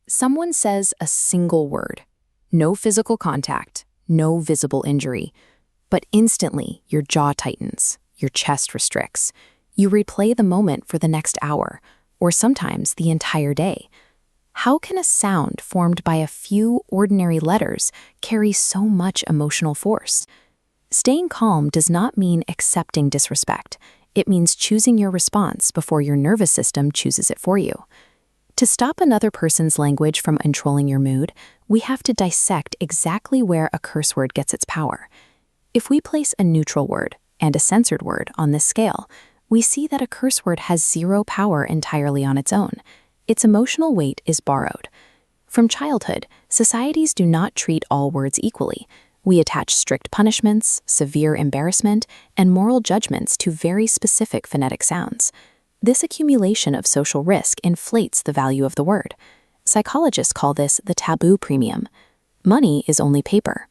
Someone says a single word, no physical contact, no visible injury, but instantly your jaw tightens, your chest restricts. You replay the moment for the next hour, or sometimes the entire day. How can a sound formed by a few ordinary letters carry so much emotional force? Staying calm does not mean accepting disrespect. It means choosing your response before your nervous system chooses it for you. To stop another person's language from controlling your mood, we have to dissect exactly where a curse word gets its power. If we place a neutral word and a censored word on this scale, we see that a curse word has zero power entirely on its own. Its emotional weight is borrowed. From childhood, societies do not treat all words equally. We attach strict punishments, severe embarrassment, and moral judgments to very specific phonetic sounds. This accumulation of social risk inflates the value of the word. Psychologists call this the taboo premium. Money is only paper.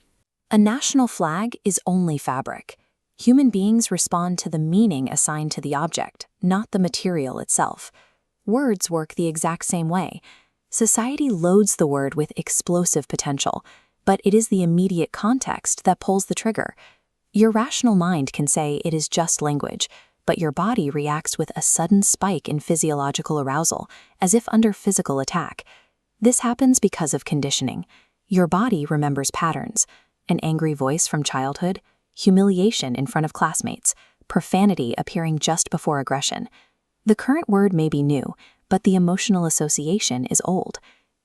A national flag is only fabric. Human beings respond to the meaning assigned to the object, not the material itself. Words work the exact same way. Society loads the word with explosive potential, but it is the immediate context that pulls the trigger. Your rational mind can say it is just language, but your body reacts with a sudden spike in physiological arousal, as if under physical attack. This happens because of conditioning. Your body remembers patterns: an angry voice from childhood, humiliation in front of classmates, profanity appearing just before aggression. The current word may be new, but the emotional association is old.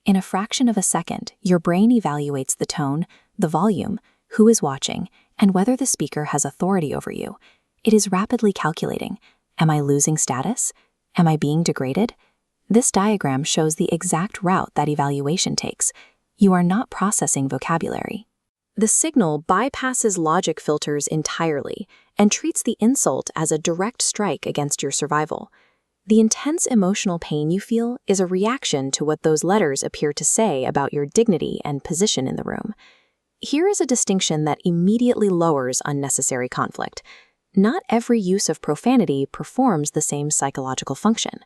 In a fraction of a second, your brain evaluates the tone, the volume, who is watching, and whether the speaker has authority over you. It is rapidly calculating. Am I losing status? Am I being degraded? This diagram shows the exact route that evaluation takes. You are not processing vocabulary. The signal bypasses logic filters entirely and treats the insult as a direct strike against your survival. The intense emotional pain you feel is a reaction to what those letters appear to say about your dignity and position in the room. Here is a distinction that immediately lowers unnecessary conflict. Not every use of profanity performs the same psychological function.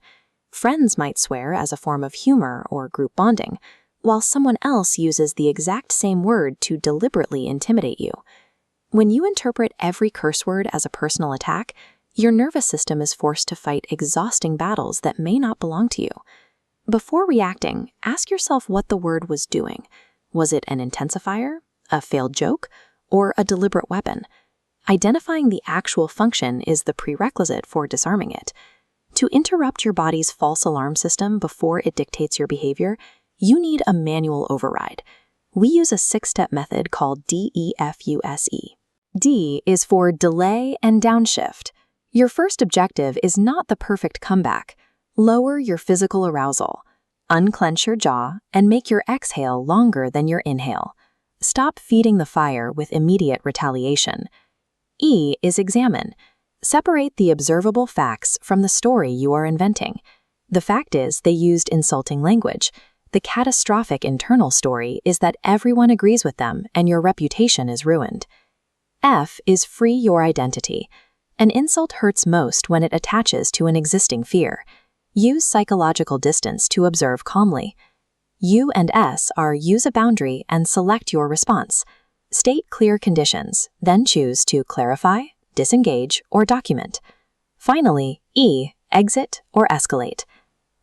Friends might swear as a form of humor or group bonding, while someone else uses the exact same word to deliberately intimidate you. When you interpret every curse word as a personal attack, your nervous system is forced to fight exhausting battles that may not belong to you. Before reacting, ask yourself what the word was doing. Was it an intensifier, a failed joke, or a deliberate weapon? Identifying the actual function is the prerequisite for disarming it. To interrupt your body's false alarm system before it dictates your behavior, you need a manual override. We use a 6-step method called D.E.F.U.S.E. D is for delay and downshift. Your first objective is not the perfect comeback. Lower your physical arousal. Unclench your jaw and make your exhale longer than your inhale. Stop feeding the fire with immediate retaliation. E is examine. Separate the observable facts from the story you are inventing. The fact is they used insulting language. The catastrophic internal story is that everyone agrees with them and your reputation is ruined. F is free your identity. An insult hurts most when it attaches to an existing fear. Use psychological distance to observe calmly. U and S are use a boundary and select your response. State clear conditions, then choose to clarify, disengage, or document. Finally, E, exit or escalate.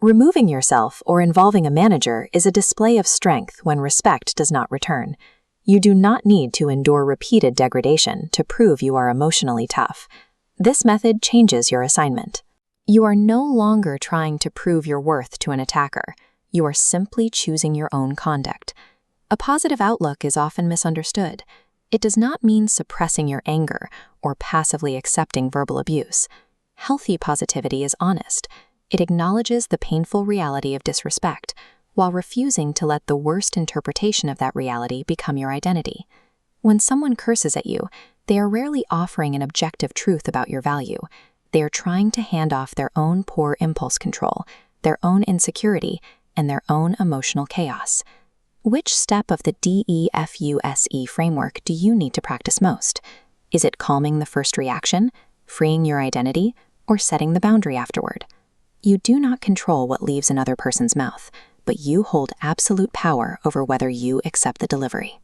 Removing yourself or involving a manager is a display of strength when respect does not return. You do not need to endure repeated degradation to prove you are emotionally tough. This method changes your assignment. You are no longer trying to prove your worth to an attacker. You are simply choosing your own conduct. A positive outlook is often misunderstood. It does not mean suppressing your anger or passively accepting verbal abuse. Healthy positivity is honest. It acknowledges the painful reality of disrespect, while refusing to let the worst interpretation of that reality become your identity. When someone curses at you, they are rarely offering an objective truth about your value. They are trying to hand off their own poor impulse control, their own insecurity, and their own emotional chaos. Which step of the D.E.F.U.S.E framework do you need to practice most? Is it calming the first reaction, freeing your identity, or setting the boundary afterward? You do not control what leaves another person's mouth, but you hold absolute power over whether you accept the delivery.